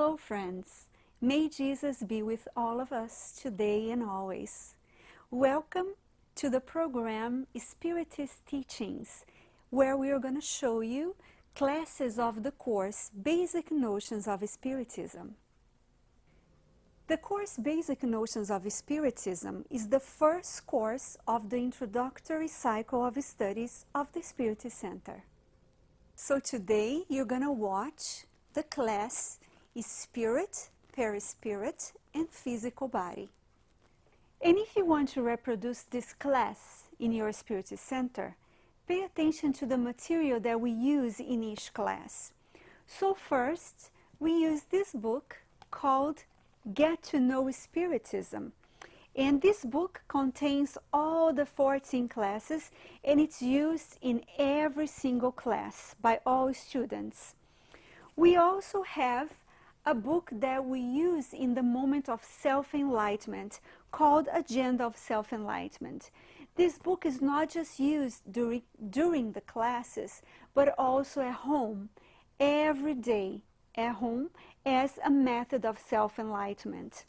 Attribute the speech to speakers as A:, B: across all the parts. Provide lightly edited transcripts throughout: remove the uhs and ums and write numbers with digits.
A: Hello, friends. May Jesus be with all of us today and always. Welcome to the program Spiritist Teachings, where we are going to show you classes of the course Basic Notions of Spiritism. The course Basic Notions of Spiritism is the first course of the introductory cycle of studies of the Spiritist Center. So today you're going to watch the class Spirit, Perispirit, and Physical Body. And if you want to reproduce this class in your Spiritist Center, pay attention to the material that we use in each class. So first, we use this book called Get to Know Spiritism. And this book contains all the 14 classes, and it's used in every single class by all students. We also have a book that we use in the moment of self-enlightenment called Agenda of Self-Enlightenment. This book is not just used during the classes, but also at home, every day at home, as a method of self-enlightenment.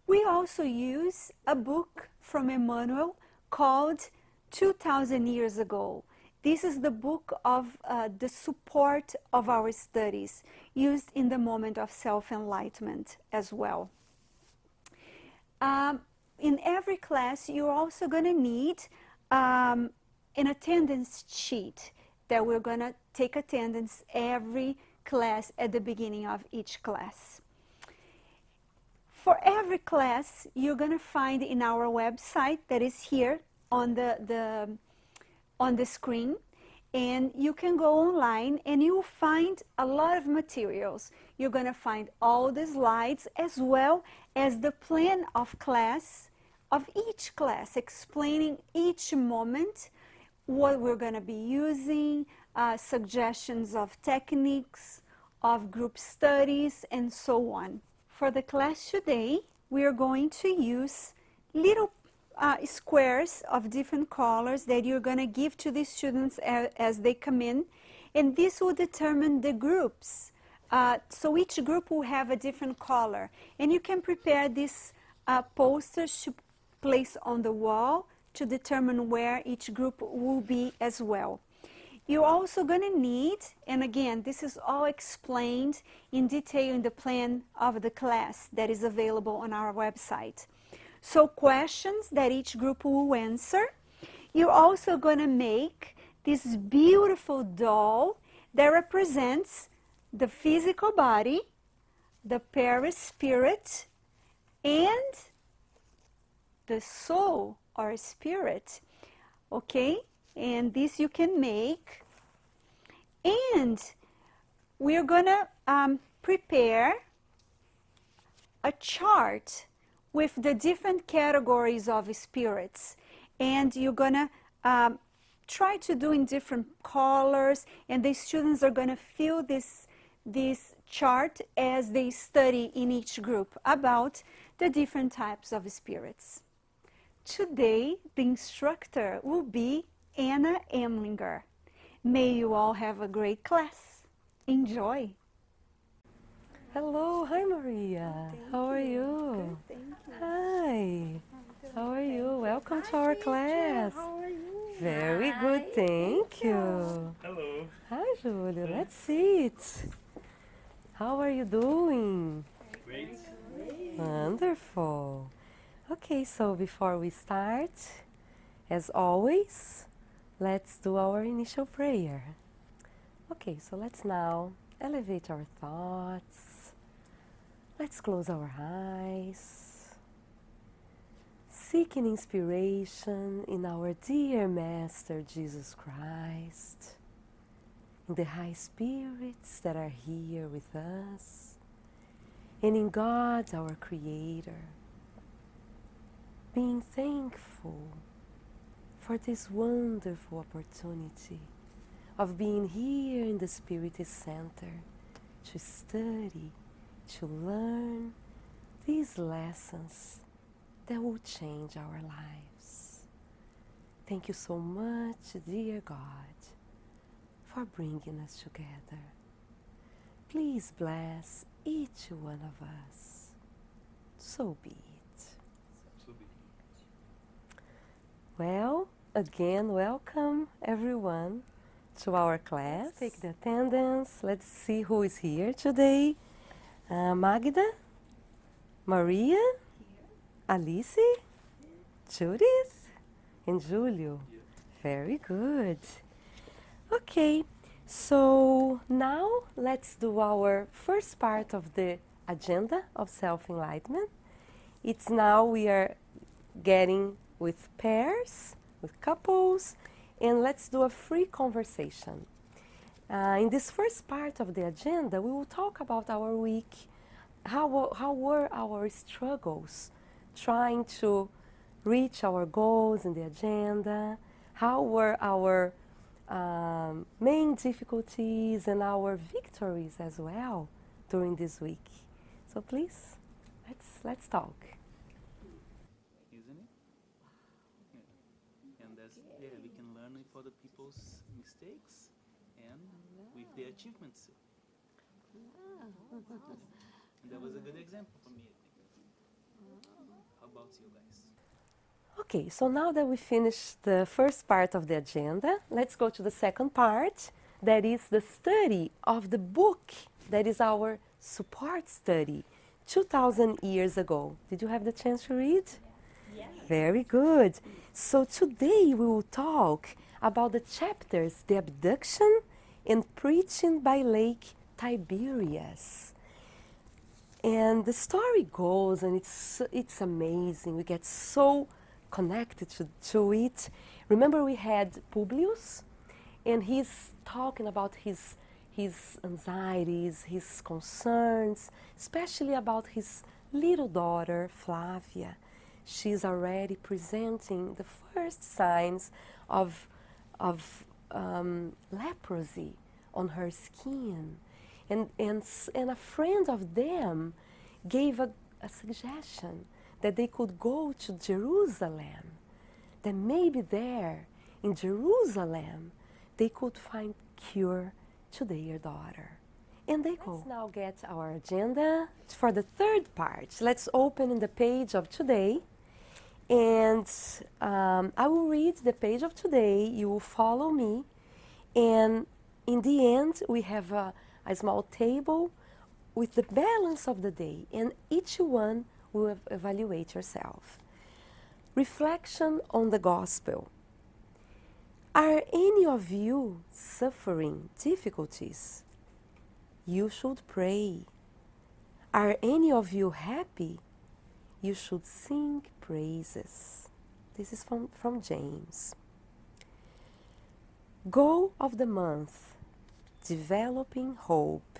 A: We also use a book from Emmanuel called 2000 Years Ago. This is the book of the support of our studies, used in the moment of self-enlightenment as well. In every class, you're also going to need an attendance sheet that we're going to take attendance every class at the beginning of each class. For every class, you're going to find in our website that is here on the screen, and you can go online and you'll find a lot of materials. You're going to find all the slides as well as the plan of class, of each class, explaining each moment, what we're going to be using, suggestions of techniques, of group studies, and so on. For the class today, we are going to use little squares of different colors that you're going to give to the students as they come in, and this will determine the groups. So each group will have a different color, and you can prepare these posters to place on the wall to determine where each group will be as well. You're also going to need, and again, this is all explained in detail in the plan of the class that is available on our website. So questions that each group will answer. You're also going to make this beautiful doll that represents the physical body, the perispirit, and the soul or spirit. Okay? And this you can make. And we're going to prepare a chart with the different categories of spirits, and you're going to try to do in different colors, and the students are going to fill this chart as they study in each group about the different types of spirits. Today, the instructor will be Anna Emlinger. May you all have a great class. Enjoy!
B: Hello, hi Maria. How are you?
A: Good, thank you.
B: Hi. How are you? Welcome to our class.
C: How are you?
B: Very good, thank you.
C: Hello.
B: Hi, Julia. Let's sit. How are you doing?
C: Great.
B: Wonderful. Okay, so before we start, as always, let's do our initial prayer. Okay, so let's now elevate our thoughts. Let's close our eyes, seeking inspiration in our dear Master Jesus Christ, in the high spirits that are here with us, and in God, our Creator, being thankful for this wonderful opportunity of being here in the Spiritist Center to study, to learn these lessons that will change our lives. Thank you so much, dear God, for bringing us together. Please bless each one of us. So be it. Well, again, welcome everyone to our class. Let's take the attendance. Let's see who is here today. Magda, Maria, Alice, Judith, and Julio. Very good. Okay, so now let's do our first part of the agenda of self-enlightenment. It's now we are getting with pairs, with couples, and let's do a free conversation. In this first part of the agenda, we will talk about our week, how were our struggles trying to reach our goals in the agenda, how were our main difficulties and our victories as well during this week. So please, let's talk.
C: Isn't it? Yeah. And we can learn with other people's mistakes and with their achievements. And that was a good example for me, I think. How about you guys?
B: Okay, so now that we finished the first part of the agenda, let's go to the second part, that is the study of the book that is our support study, 2,000 years ago. Did you have the chance to read?
A: Yes.
B: Very good. So today we will talk about the chapters, the abduction and preaching by Lake Tiberias. And the story goes, and it's amazing. We get so connected to it. Remember we had Publius, and he's talking about his anxieties, his concerns, especially about his little daughter, Flavia. She's already presenting the first signs of leprosy on her skin. And a friend of them gave a suggestion that they could go to Jerusalem, that maybe there in Jerusalem they could find cure to their daughter. And they go. Let's now get our agenda for the third part. Let's open in the page of today. And I will read the page of today. You will follow me. And in the end, we have a small table with the balance of the day. And each one will evaluate yourself. Reflection on the gospel. Are any of you suffering difficulties? You should pray. Are any of you happy? You should sing praises. This is from James. Goal of the month, developing hope.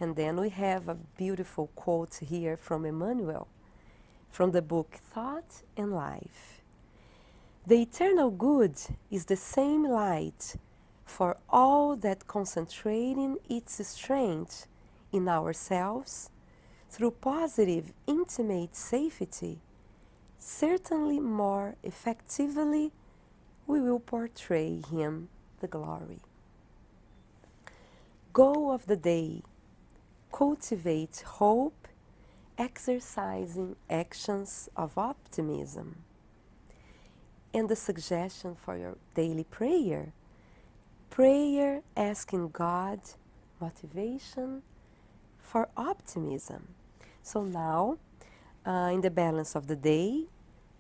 B: And then we have a beautiful quote here from Emmanuel, from the book Thought and Life. The eternal good is the same light for all that concentrating its strength in ourselves through positive intimate safety, certainly more effectively we will portray him the glory. Goal of the day, cultivate hope, exercising actions of optimism. And the suggestion for your daily prayer, prayer asking God motivation for optimism. So now, in the balance of the day,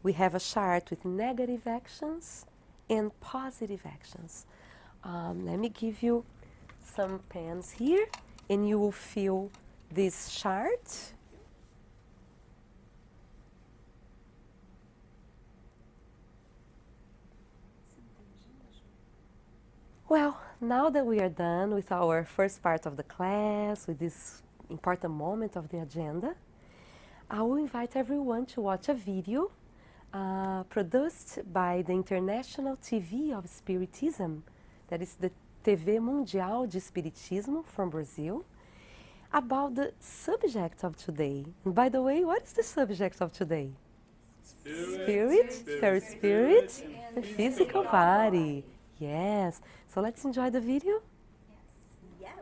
B: we have a chart with negative actions and positive actions. Let me give you some pens here, and you will fill this chart. Well, now that we are done with our first part of the class, with this important moment of the agenda, I will invite everyone to watch a video produced by the International TV of Spiritism, that is the TV Mundial de Espiritismo from Brazil, about the subject of today. And by the way, what is the subject of today? Spirit, perispirit, and physical body. Yes. So let's enjoy the video.
A: Yes.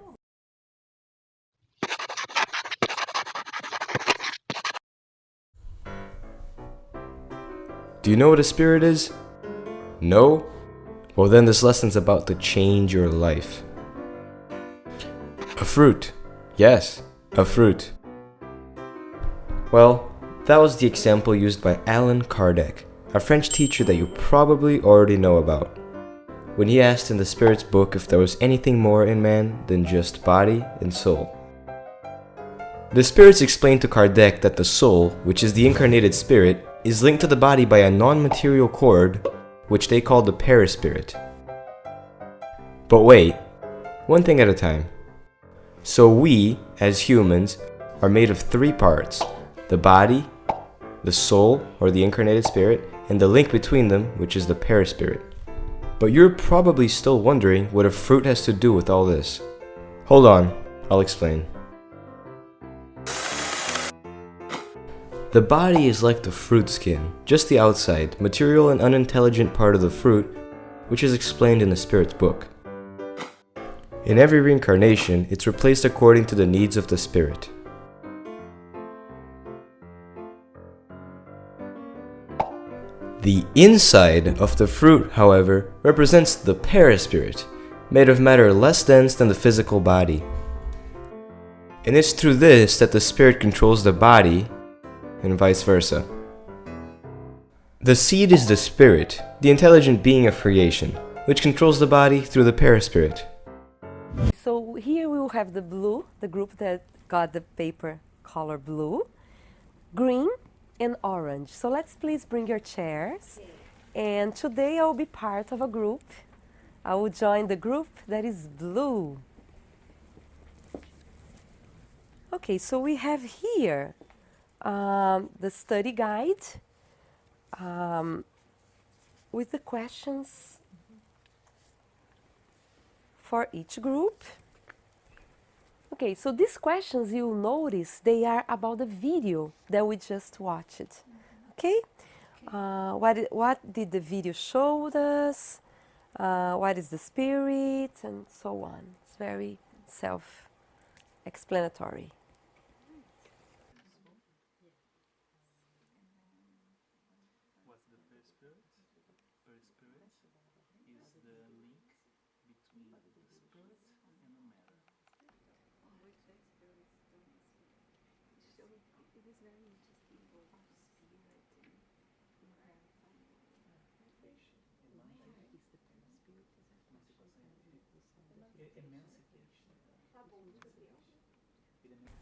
D: you know what a spirit is? No? Well then this lesson's about to change your life. A fruit. Yes, a fruit. Well, that was the example used by Allan Kardec, a French teacher that you probably already know about, when he asked in the Spirit's book if there was anything more in man than just body and soul. The Spirits explained to Kardec that the soul, which is the incarnated spirit, is linked to the body by a non-material cord, which they call the Perispirit. But wait, one thing at a time. So we, as humans, are made of three parts: the body, the soul, or the incarnated spirit, and the link between them, which is the Perispirit. But you're probably still wondering what a fruit has to do with all this. Hold on, I'll explain. The body is like the fruit skin, just the outside, material and unintelligent part of the fruit, which is explained in the Spirit's book. In every reincarnation, it's replaced according to the needs of the spirit. The inside of the fruit, however, represents the Perispirit, made of matter less dense than the physical body. And it's through this that the spirit controls the body, and vice versa. The seed is the spirit, the intelligent being of creation, which controls the body through the Perispirit.
B: So here we will have the blue, the group that got the paper color blue, green, and orange. So let's please bring your chairs. And today I will be part of a group. I will join the group that is blue. Okay, so we have here the study guide with the questions for each group. Okay, so these questions, you'll notice they are about the video that we just watched. Okay? What did the video show us? What is the spirit? And so on. It's very self-explanatory.
C: What's the perispirit? Perispirit is the link between the spirit and the matter.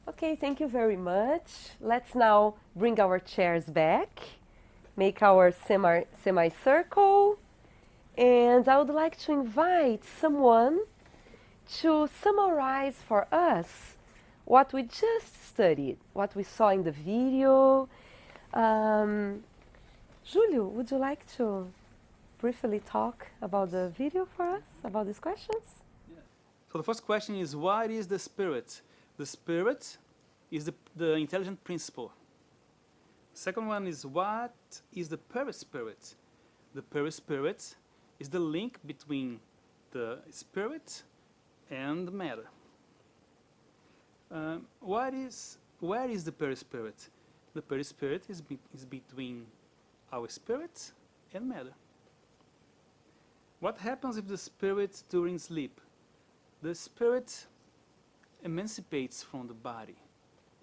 B: Okay, thank you very much. Let's now bring our chairs back, make our semicircle, and I would like to invite someone to summarize for us what we just studied, what we saw in the video. Julio, would you like to briefly talk about the video for us, about these questions?
C: Yeah. So the first question is, what is the spirit? The spirit is the intelligent principle. Second one is, what is the perispirit? The perispirit is the link between the spirit and matter. Where is the perispirit? The perispirit is between our spirit and matter. What happens if the spirit during sleep? The spirit emancipates from the body,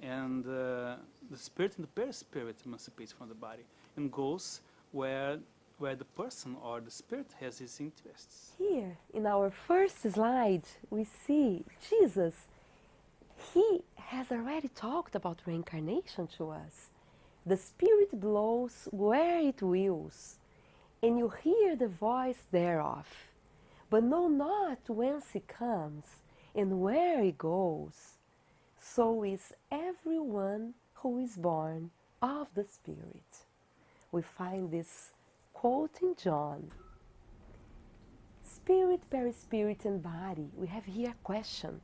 C: and the spirit and the perispirit emancipates from the body and goes where the person or the spirit has its interests.
B: Here, in our first slide, we see Jesus. He has already talked about reincarnation to us. The spirit blows where it wills, and you hear the voice thereof, but know not whence it comes and where it goes. So is everyone who is born of the Spirit. We find this quote in John. Spirit, perispirit, and body. We have here a question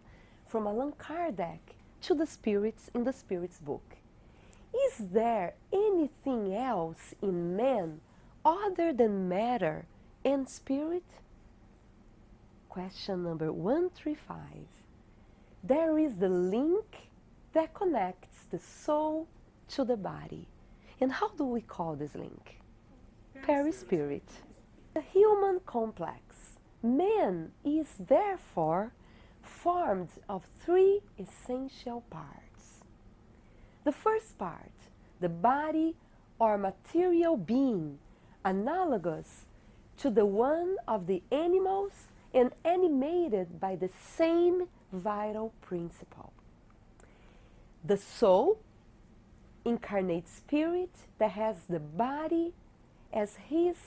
B: from Allan Kardec to the spirits in the Spirit's book. Is there anything else in man other than matter and spirit? Question number 135. There is the link that connects the soul to the body. And how do we call this link? perispirit. The human complex. Man is therefore formed of three essential parts. The first part, the body or material being, analogous to the one of the animals and animated by the same vital principle. The soul, incarnate spirit that has the body as his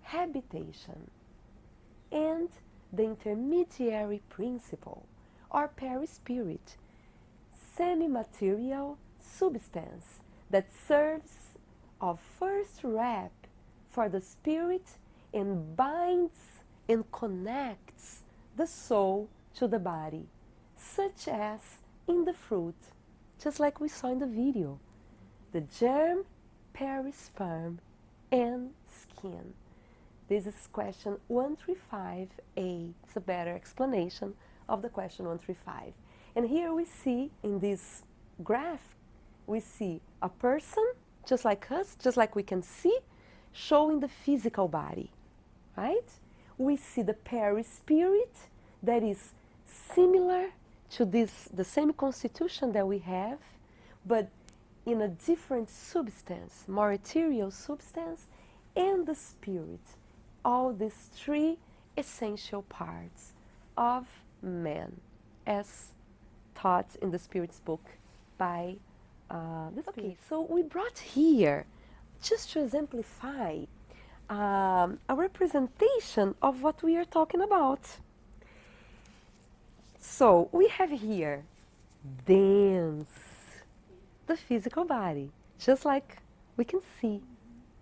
B: habitation, and the intermediary principle, or perispirit, semi-material substance that serves of first wrap for the spirit and binds and connects the soul to the body, such as in the fruit, just like we saw in the video, the germ, perisperm, and skin. This is question 135A. It's a better explanation of the question 135. And here we see in this graph, we see a person, just like us, just like we can see, showing the physical body, right? We see the perispirit that is similar to this, the same constitution that we have, but in a different substance, more ethereal substance, and the spirit. All these three essential parts of man, as taught in the Spirit's book by the Spirit. Okay, so we brought here, just to exemplify, a representation of what we are talking about. So we have here dance, the physical body, just like we can see,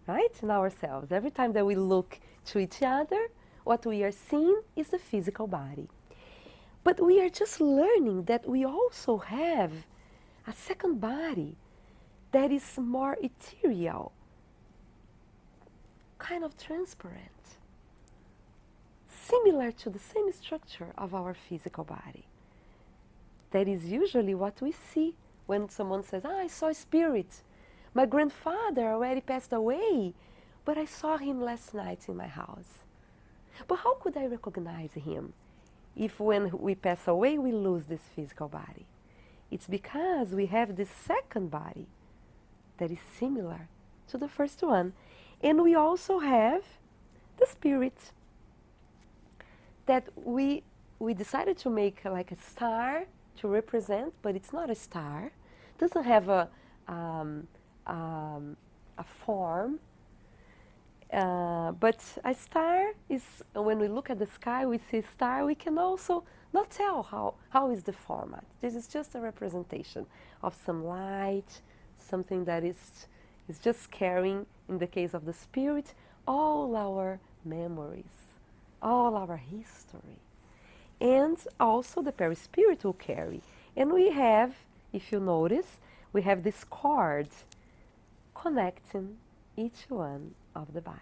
B: right, in ourselves. Every time that we look to each other, what we are seeing is the physical body. But we are just learning that we also have a second body that is more ethereal, kind of transparent, similar to the same structure of our physical body. That is usually what we see when someone says, I saw a spirit. My grandfather already passed away, but I saw him last night in my house. But how could I recognize him if when we pass away we lose this physical body? It's because we have this second body that is similar to the first one. And we also have the spirit that we decided to make like a star to represent, but it's not a star. It doesn't have a form. But a star is, when we look at the sky, we see a star, we can also not tell how is the format. This is just a representation of some light, something that is just carrying, in the case of the spirit, all our memories, all our history. And also the perispirit will carry. And we have, if you notice, we have this cord connecting each one of the bodies.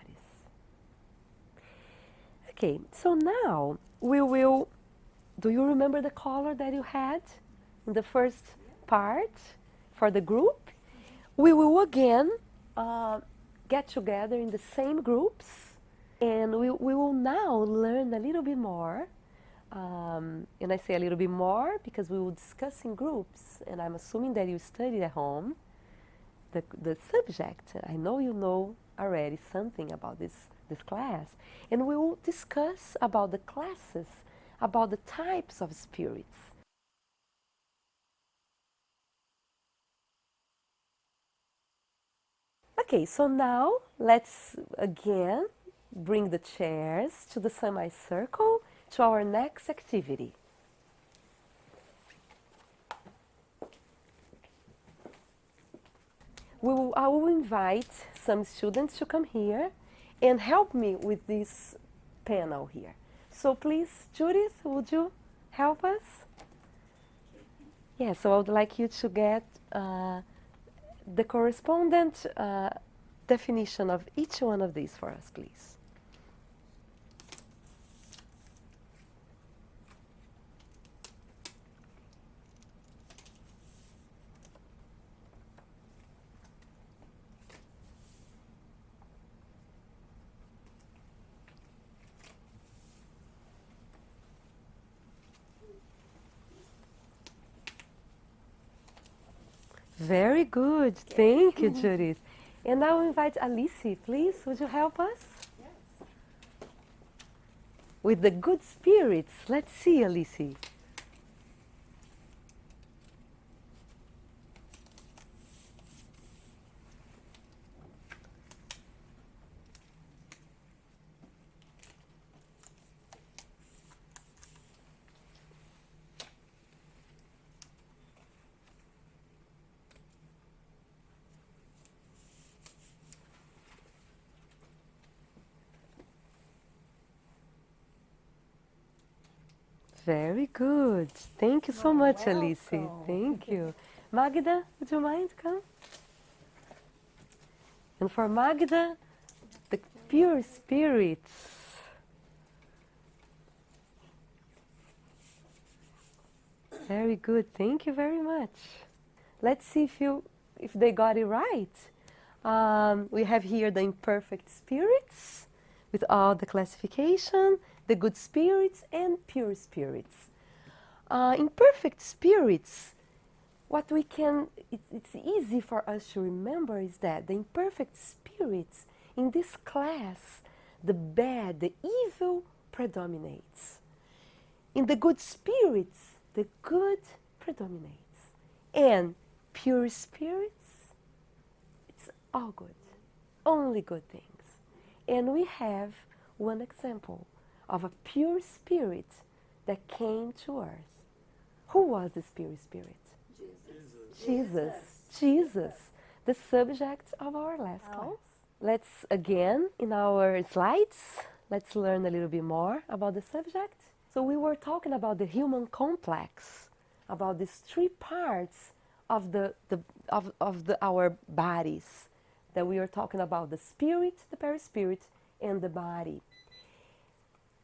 B: Okay, so now we will, do you remember the color that you had in the first part for the group? We will again get together in the same groups, and we will now learn a little bit more. And I say a little bit more because we will discuss in groups, and I'm assuming that you studied at home the subject. I know you know already something about this class, and we will discuss about the classes, about the types of spirits. Okay, so now let's again bring the chairs to the semicircle to our next activity. I will invite some students to come here and help me with this panel here. So please, Judith, would you help us? Yeah, so I would like you to get the correspondent definition of each one of these for us, please. Very good. Thank you, Judith. And now I invite Alice, please. Would you help us?
E: Yes.
B: With the good spirits. Let's see, Alice. Very good. Thank you so much, Alice. Thank you. Magda, would you mind come? And for Magda, the pure spirits. Very good. Thank you very much. Let's see if they got it right. We have here the imperfect spirits with all the classification, the good spirits and pure spirits. Imperfect spirits, what we can, it's easy for us to remember is that the imperfect spirits in this class, the bad, the evil predominates. In the good spirits, the good predominates. And pure spirits, it's all good, only good things. And we have one example of a pure spirit that came to earth. Who was this pure spirit? Jesus. Jesus, the subject of our last class. Let's again, in our slides, let's learn a little bit more about the subject. So we were talking about the human complex, about these three parts of our bodies. That we are talking about the spirit, the perispirit, and the body.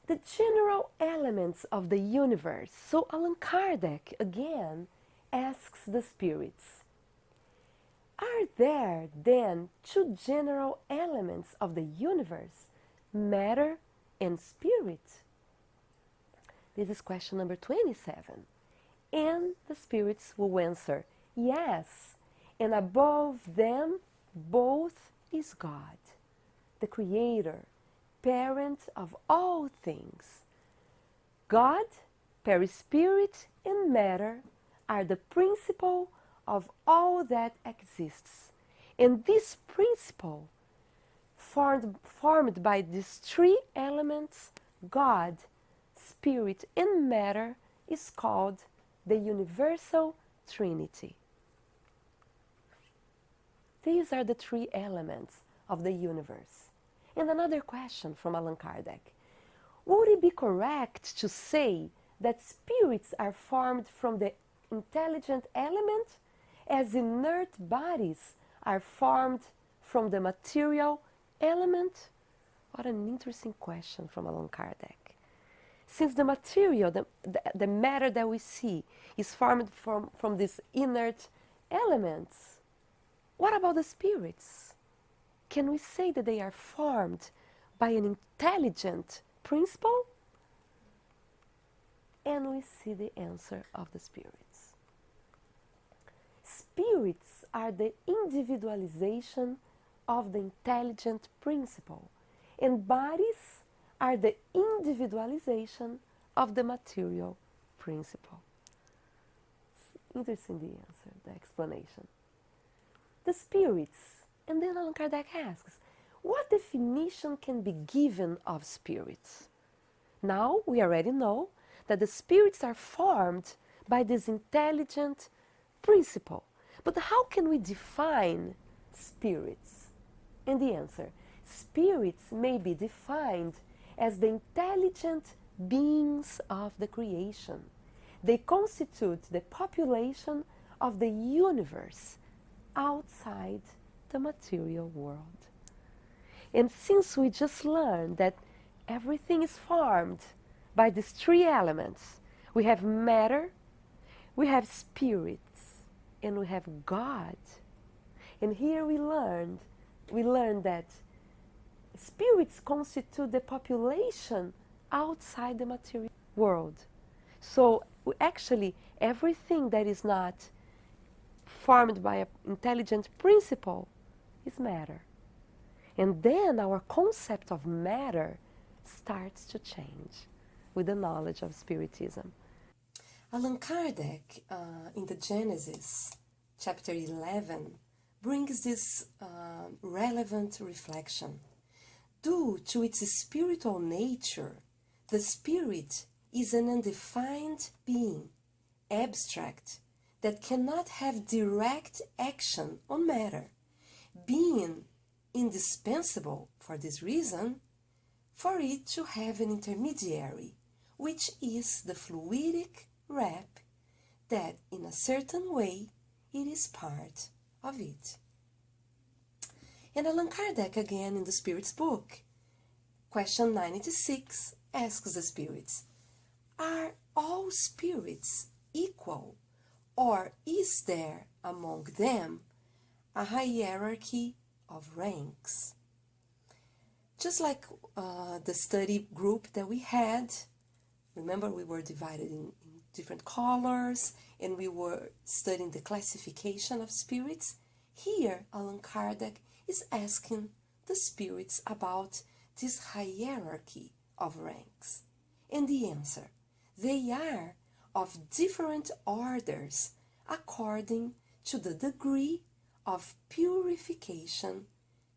B: The general elements of the universe. So Allan Kardec again asks the spirits, are there then two general elements of the universe, matter and spirit? This is question number 27. And the spirits will answer, yes, and above them both is God, the Creator, parent of all things. God, perispirit, and matter are the principle of all that exists. And this principle, formed by these three elements, God, spirit, and matter, is called the Universal Trinity. These are the three elements of the universe. And another question from Allan Kardec. Would it be correct to say that spirits are formed from the intelligent element as inert bodies are formed from the material element? What an interesting question from Allan Kardec. Since the material, the matter that we see, is formed from these inert elements, what about the spirits? Can we say that they are formed by an intelligent principle? And we see the answer of the spirits. Spirits are the individualization of the intelligent principle, and bodies are the individualization of the material principle. Interesting the answer, the explanation. The spirits, and then Allan Kardec asks, what definition can be given of spirits? Now we already know that the spirits are formed by this intelligent principle. But how can we define spirits? And the answer, spirits may be defined as the intelligent beings of the creation. They constitute the population of the universe outside the material world. And since we just learned that everything is formed by these three elements, we have matter, we have spirits, and we have God. And here we learned that spirits constitute the population outside the material world. So actually everything that is not formed by an intelligent principle is matter. And then our concept of matter starts to change with the knowledge of Spiritism. Allan Kardec, in the Genesis, chapter 11, brings this relevant reflection. Due to its spiritual nature, the spirit is an undefined being, abstract, that cannot have direct action on matter, being indispensable for this reason for it to have an intermediary, which is the fluidic wrap that in a certain way it is part of it. And Allan Kardec again in the Spirit's book, question 96, asks the spirits, are all spirits equal, or is there among them a hierarchy of ranks? Just like the study group that we had, remember we were divided in different colors and we were studying the classification of spirits. Here Allan Kardec is asking the spirits about this hierarchy of ranks. And the answer, they are of different orders according to the degree of purification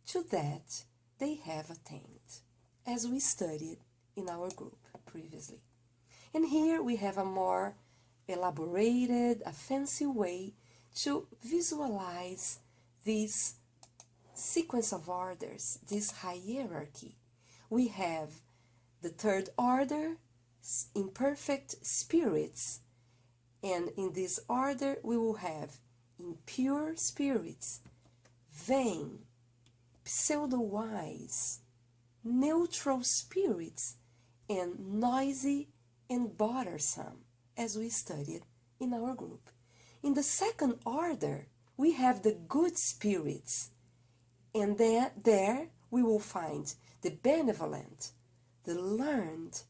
B: to that they have attained, as we studied in our group previously. And here we have a more elaborated, a fancy way to visualize this sequence of orders, this hierarchy. We have the third order, imperfect spirits, and in this order we will have impure spirits, vain, pseudo-wise, neutral spirits, and noisy and bothersome, as we studied in our group. In the second order, we have the good spirits, and there we will find the benevolent, the learned,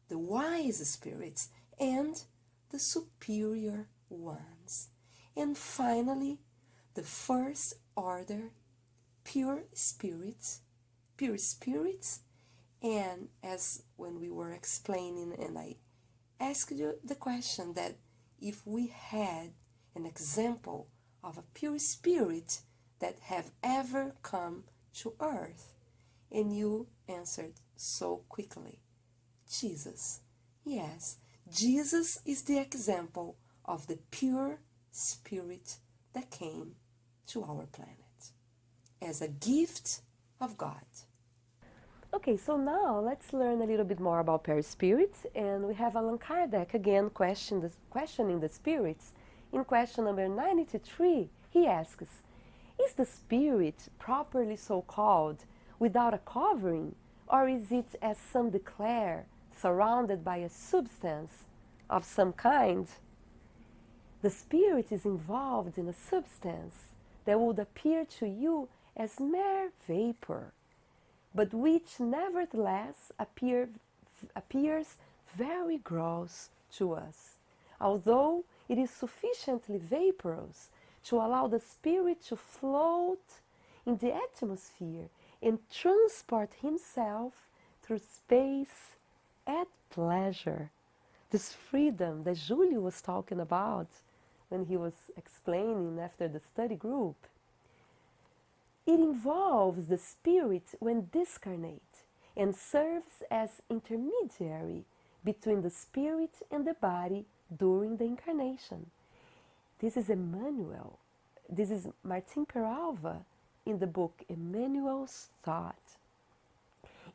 B: the wise spirits, and the superior ones. And finally, the first order, pure spirits, and as when we were explaining, and I asked you the question that if we had an example of a pure spirit that have ever come to earth, and you answered so quickly, Jesus. Yes, Jesus is the example of the pure spirit that came to our planet as a gift of God. Okay, so now let's learn a little bit more about Perispirit, and we have Allan Kardec again questioning the spirits. In question number 93, he asks, is the spirit properly so called without a covering, or is it, as some declare, surrounded by a substance of some kind? The spirit is involved in a substance that would appear to you as mere vapor, but which nevertheless appears very gross to us, although it is sufficiently vaporous to allow the spirit to float in the atmosphere and transport himself through space at pleasure. This freedom that Julio was talking about when he was explaining after the study group. It involves the spirit when discarnate and serves as intermediary between the spirit and the body during the incarnation. This is Emmanuel. This is Martin Peralva in the book Emmanuel's Thought.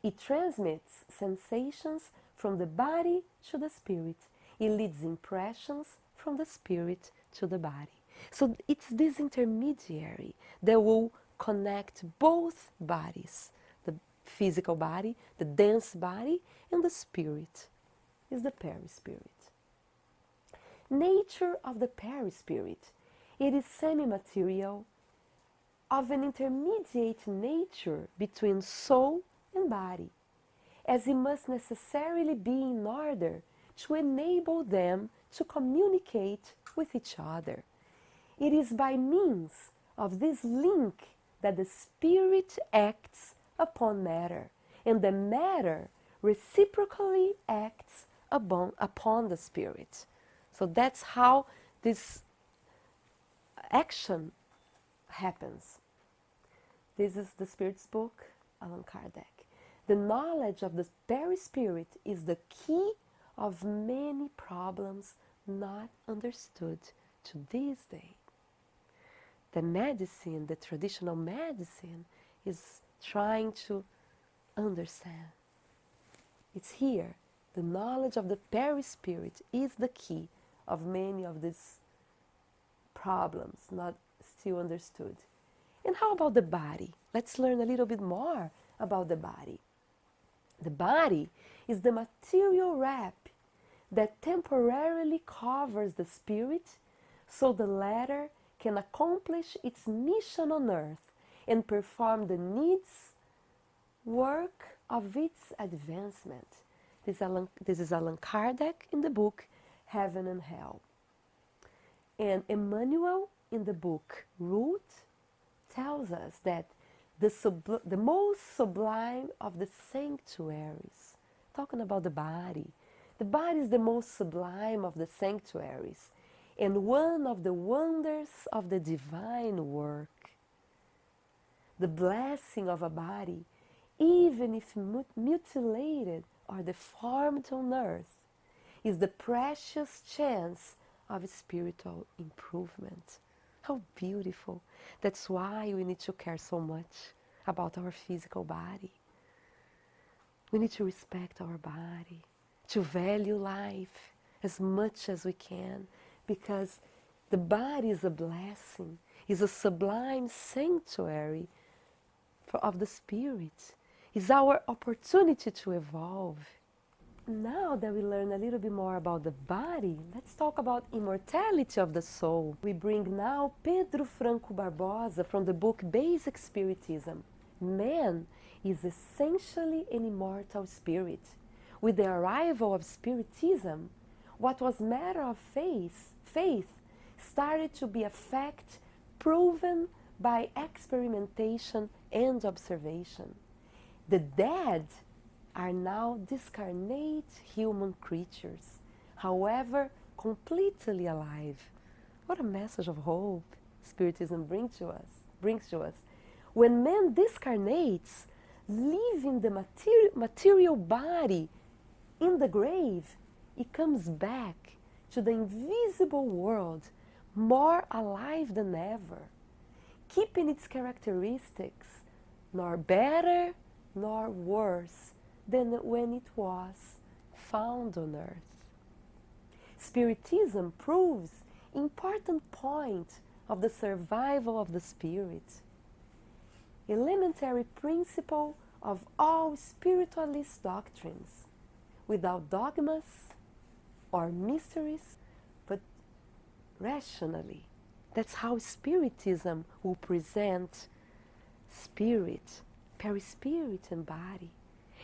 B: It transmits sensations from the body to the spirit. It leads impressions from the spirit to the body. So it's this intermediary that will connect both bodies, the physical body, the dense body, and the spirit is the perispirit. Nature of the perispirit. It is semi-material, of an intermediate nature between soul and body, as it must necessarily be in order to enable them to communicate with each other. It is by means of this link that the spirit acts upon matter, and the matter reciprocally acts upon the spirit. So that's how this action happens. This is the Spirit's book, Allan Kardec. The knowledge of the Perispirit is the key of many problems not understood to this day. The medicine, the traditional medicine, is trying to understand. It's here. The knowledge of the Perispirit is the key of many of these problems not still understood. And how about the body? Let's learn a little bit more about the body. The body is the material wrap that temporarily covers the spirit so the latter can accomplish its mission on earth and perform the needs work of its advancement. This is Allan Kardec in the book Heaven and Hell. And Emmanuel in the book Root tells us that the most sublime of the sanctuaries, talking about the body is the most sublime of the sanctuaries and one of the wonders of the divine work. The blessing of a body, even if mutilated or deformed on earth, is the precious chance of spiritual improvement. How beautiful. That's why we need to care so much about our physical body. We need to respect our body, to value life as much as we can, because the body is a blessing, is a sublime sanctuary of the spirit. It's our opportunity to evolve. Now that we learn a little bit more about the body, let's talk about immortality of the soul. We bring now Pedro Franco Barbosa from the book Basic Spiritism. Man is essentially an immortal spirit. With the arrival of Spiritism, what was matter of faith started to be a fact proven by experimentation and observation. The dead are now discarnate human creatures, however completely alive. What a message of hope Spiritism brings to us. When man discarnates, leaving the material body in the grave, it comes back to the invisible world more alive than ever, keeping its characteristics, nor better nor worse than when it was found on earth. Spiritism proves important point of the survival of the spirit. Elementary principle of all spiritualist doctrines, without dogmas or mysteries, but rationally. That's how Spiritism will present spirit, perispirit, and body.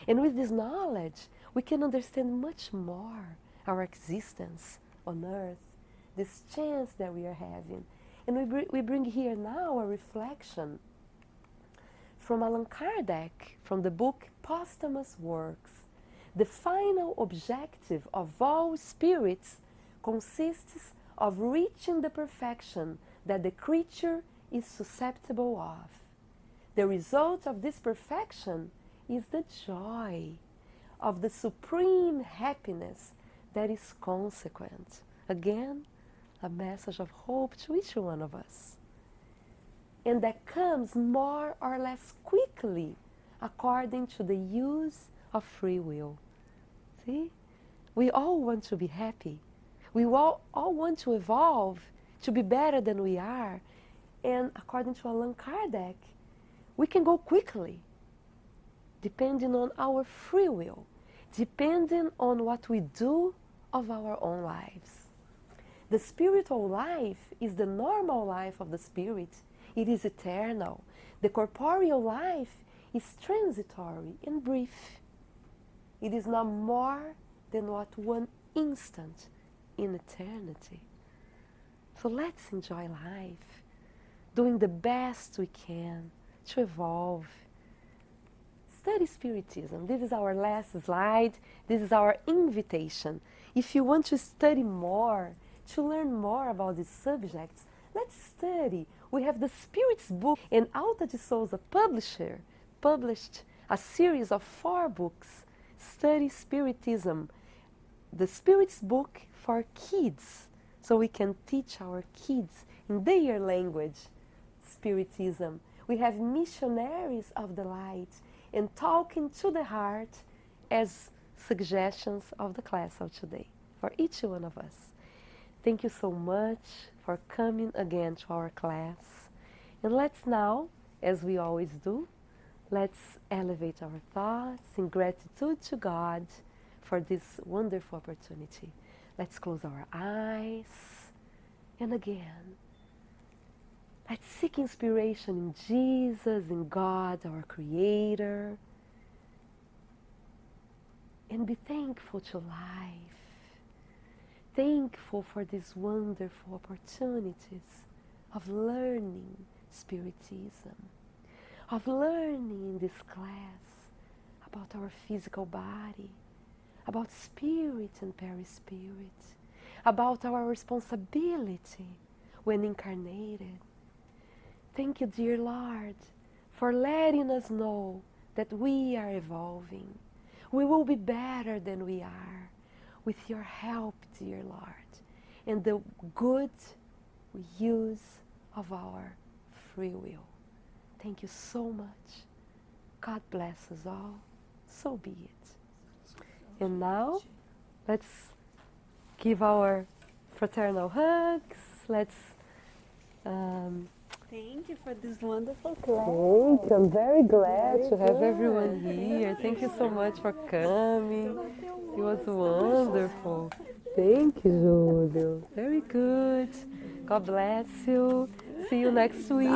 B: And with this knowledge, we can understand much more our existence on earth, this chance that we are having. And we bring here now a reflection from Allan Kardec, from the book Posthumous Works. The final objective of all spirits consists of reaching the perfection that the creature is susceptible of. The result of this perfection is the joy of the supreme happiness that is consequent. Again, a message of hope to each one of us. And that comes more or less quickly according to the use of free will. See? We all want to be happy. We all want to evolve, to be better than we are. And according to Allan Kardec, we can go quickly, depending on our free will, depending on what we do of our own lives. The spiritual life is the normal life of the spirit. It is eternal. The corporeal life is transitory and brief. It is not more than what one instant in eternity. So let's enjoy life, doing the best we can to evolve. Study Spiritism. This is our last slide. This is our invitation. If you want to study more, to learn more about these subjects, let's study. We have the Spirit's book, and Alta de Souza publisher published a series of 4 books. Study Spiritism, the Spirit's book for kids, so we can teach our kids in their language Spiritism. We have Missionaries of the Light and Talking to the Heart as suggestions of the class of today for each one of us. Thank you so much for coming again to our class. And let's now, as we always do, let's elevate our thoughts in gratitude to God for this wonderful opportunity. Let's close our eyes. And again, let's seek inspiration in Jesus, in God, our Creator. And be thankful to life. Thankful for these wonderful opportunities of learning Spiritism, of learning in this class about our physical body, about spirit and perispirit, about our responsibility when incarnated. Thank you, dear Lord, for letting us know that we are evolving. We will be better than we are with your help, dear Lord, and the good use of our free will. Thank you so much. God bless us all. So be it. And now, let's give our fraternal hugs. Let's
A: Thank you for this wonderful class.
B: thank you. I'm very glad to have everyone here. Thank you so much for coming. It was wonderful. Thank you, Júlio. Very good. God bless you. See you next week.